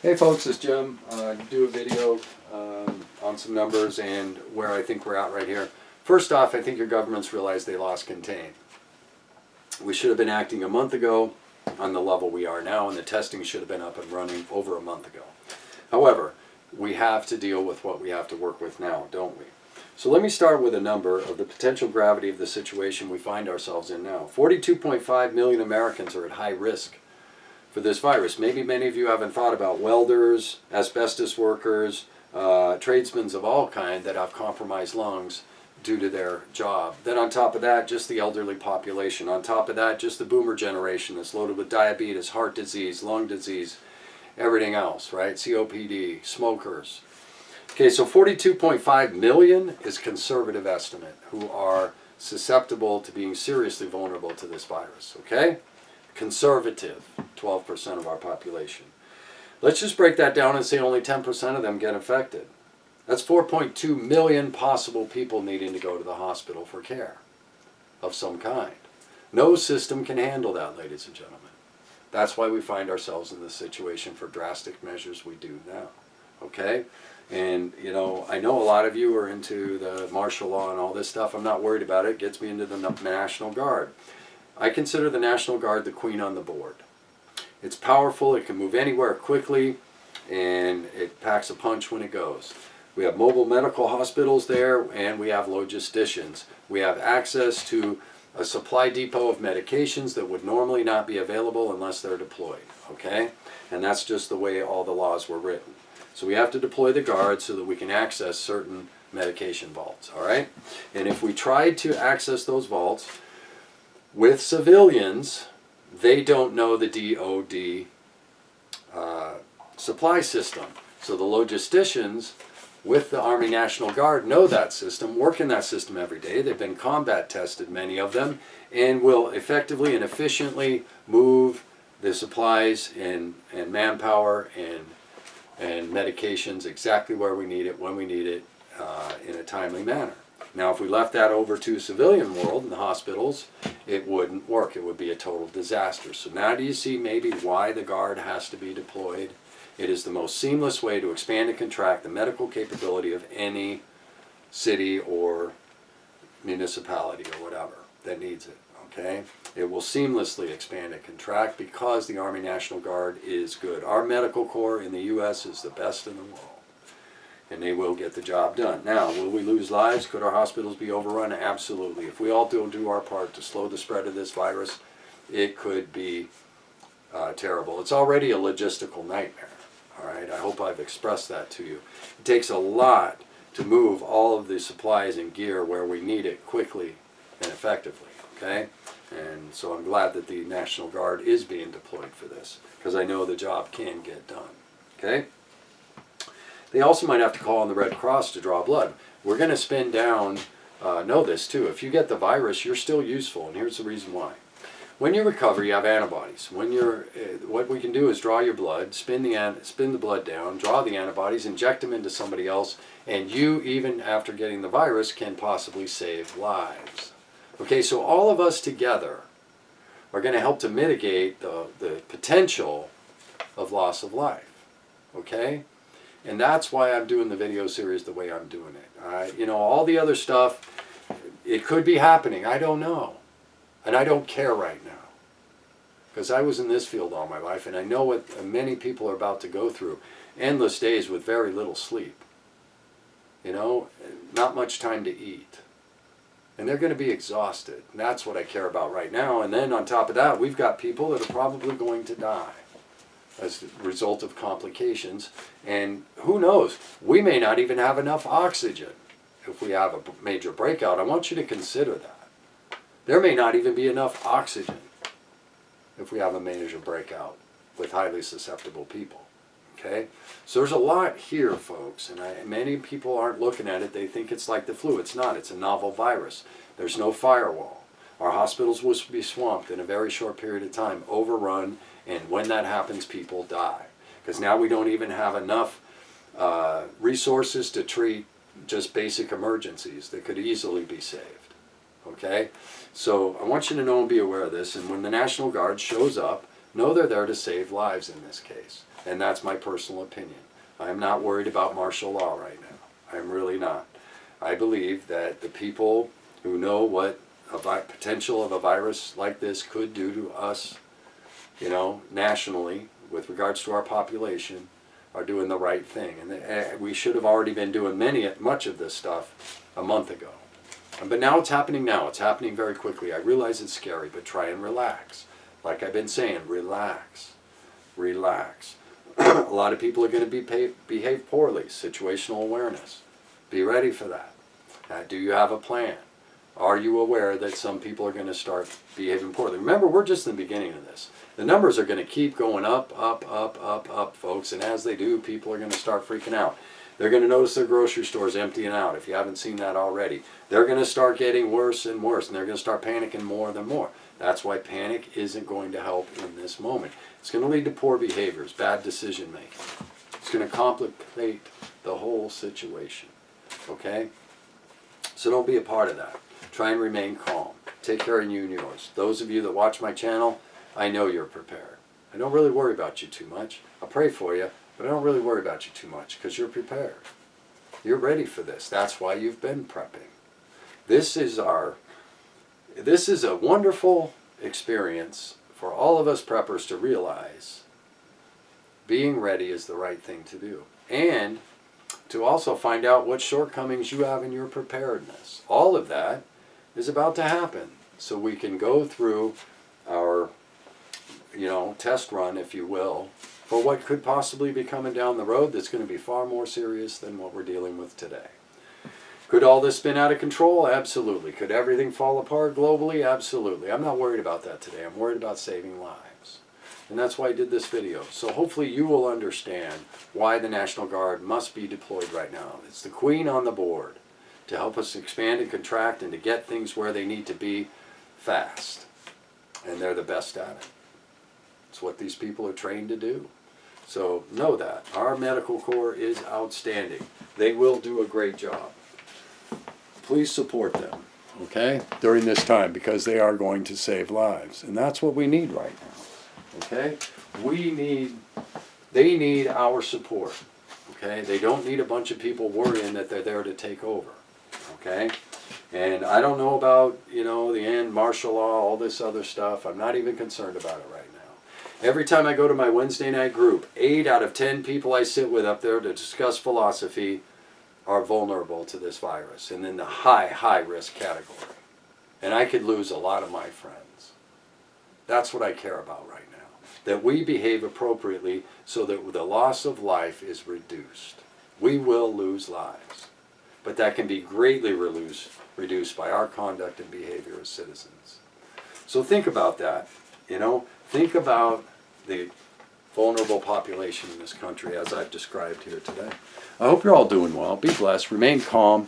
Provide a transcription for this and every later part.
Hey folks, it's Jim. Do a video on some numbers and where I think we're at right here. First off, I think your governments realize they lost contain. We should have been acting a month ago on the level we are now, and the testing should have been up and running over a month ago. However, we have to deal with what we have to work with now, don't we? So let me start with a number of the potential gravity of the situation we find ourselves in now. 42.5 million Americans are at high risk for this virus. Maybe many of you haven't thought about welders, asbestos workers, tradesmen of all kind that have compromised lungs due to their job. Then on top of that, just the elderly population. On top of that, just the boomer generation that's loaded with diabetes, heart disease, lung disease, everything else, right? COPD, smokers. Okay, so 42.5 million is conservative estimate who are susceptible to being seriously vulnerable to this virus, okay? Conservative, 12% of our population. Let's just break that down and say only 10% of them get infected. That's 4.2 million possible people needing to go to the hospital for care of some kind. No system can handle that, ladies and gentlemen. That's why we find ourselves in this situation for drastic measures we do now, okay? And, you know, I know a lot of you are into the martial law and all this stuff. I'm not worried about it. It gets me into the National Guard. I consider the National Guard the queen on the board. It's powerful, it can move anywhere quickly, and it packs a punch when it goes. We have mobile medical hospitals there, and we have logisticians. We have access to a supply depot of medications that would normally not be available unless they're deployed, okay? And that's just the way all the laws were written. So we have to deploy the Guard so that we can access certain medication vaults, all right? And if we tried to access those vaults with civilians, they don't know the DOD supply system. So the logisticians with the Army National Guard know that system, work in that system every day. They've been combat tested, many of them, and will effectively and efficiently move the supplies and manpower and medications exactly where we need it, when we need it, in a timely manner. Now, if we left that over to civilian world in the hospitals, it wouldn't work. It would be a total disaster. So now do you see maybe why the Guard has to be deployed? It is the most seamless way to expand and contract the medical capability of any city or municipality or whatever that needs it, okay? It will seamlessly expand and contract because the Army National Guard is good. Our medical corps in the U.S. is the best in the world, and they will get the job done. Now, will we lose lives? Could our hospitals be overrun? Absolutely. If we all don't do our part to slow the spread of this virus, it could be terrible. It's already a logistical nightmare, all right? I hope I've expressed that to you. It takes a lot to move all of the supplies and gear where we need it quickly and effectively, okay? And so I'm glad that the National Guard is being deployed for this, because I know the job can get done, okay? They also might have to call on the Red Cross to draw blood. We're going to spin down, know this too, if you get the virus, you're still useful, and here's the reason why. When you recover, you have antibodies. When you're, what we can do is draw your blood, spin the blood down, draw the antibodies, inject them into somebody else, and you, even after getting the virus, can possibly save lives. Okay, so all of us together are going to help to mitigate the potential of loss of life, okay? And that's why I'm doing the video series the way I'm doing it. You know, all the other stuff, it could be happening. I don't know. And I don't care right now. Because I was in this field all my life, and I know what many people are about to go through. Endless days with very little sleep. You know, not much time to eat. And they're going to be exhausted. And that's what I care about right now. And then on top of that, we've got people that are probably going to die as a result of complications. And who knows, we may not even have enough oxygen if we have a major breakout. I want you to consider that. There may not even be enough oxygen if we have a major breakout with highly susceptible people, okay? So there's a lot here, folks, and many people aren't looking at it. They think it's like the flu. It's not. It's a novel virus. There's no firewall. Our hospitals will be swamped in a very short period of time, overrun, and when that happens, people die. Because now we don't even have enough resources to treat just basic emergencies that could easily be saved. Okay? So I want you to know and be aware of this, and when the National Guard shows up, know they're there to save lives in this case. And that's my personal opinion. I'm not worried about martial law right now. I'm really not. I believe that the people who know what a potential of a virus like this could do to us, nationally, with regards to our population, are doing the right thing. And we should have already been doing much of this stuff a month ago. But now it's happening now. It's happening very quickly. I realize it's scary, but try and relax. Like I've been saying, relax. Relax. A lot of people are going to behave poorly. Situational awareness. Be ready for that. Do you have a plan? Are you aware that some people are going to start behaving poorly? Remember, we're just in the beginning of this. The numbers are going to keep going up, folks. And as they do, people are going to start freaking out. They're going to notice their grocery stores emptying out, if you haven't seen that already. They're going to start getting worse and worse, and they're going to start panicking more and more. That's why panic isn't going to help in this moment. It's going to lead to poor behaviors, bad decision making. It's going to complicate the whole situation. Okay? So don't be a part of that. Try and remain calm. Take care of you and yours. Those of you that watch my channel, I know you're prepared. I don't really worry about you too much. I'll pray for you, but I don't really worry about you too much because you're prepared. You're ready for this. That's why you've been prepping. This is a wonderful experience for all of us preppers to realize being ready is the right thing to do. And to also find out what shortcomings you have in your preparedness. All of that is about to happen. So we can go through our, test run, if you will, for what could possibly be coming down the road that's going to be far more serious than what we're dealing with today. Could all this spin out of control? Absolutely. Could everything fall apart globally? Absolutely. I'm not worried about that today. I'm worried about saving lives. And that's why I did this video. So hopefully you will understand why the National Guard must be deployed right now. It's the queen on the board to help us expand and contract and to get things where they need to be fast. And they're the best at it. It's what these people are trained to do. So know that. Our medical corps is outstanding. They will do a great job. Please support them, okay, during this time because they are going to save lives. And that's what we need right now, okay? They need our support, okay? They don't need a bunch of people worrying that they're there to take over, okay? And I don't know about, the end, martial law, all this other stuff. I'm not even concerned about it right now. Every time I go to my Wednesday night group, 8 out of 10 people I sit with up there to discuss philosophy are vulnerable to this virus and in the high risk category. And I could lose a lot of my friends. That's what I care about right now. That we behave appropriately so that the loss of life is reduced. We will lose lives. But that can be greatly reduced by our conduct and behavior as citizens. So think about that. Think about the vulnerable population in this country as I've described here today. I hope you're all doing well. Be blessed. Remain calm.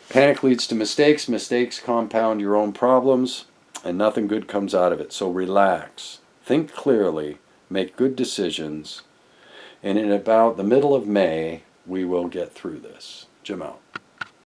Panic leads to mistakes. Mistakes compound your own problems, and nothing good comes out of it. So relax. Think clearly. Make good decisions. And in about the middle of May, we will get through this. Jim out.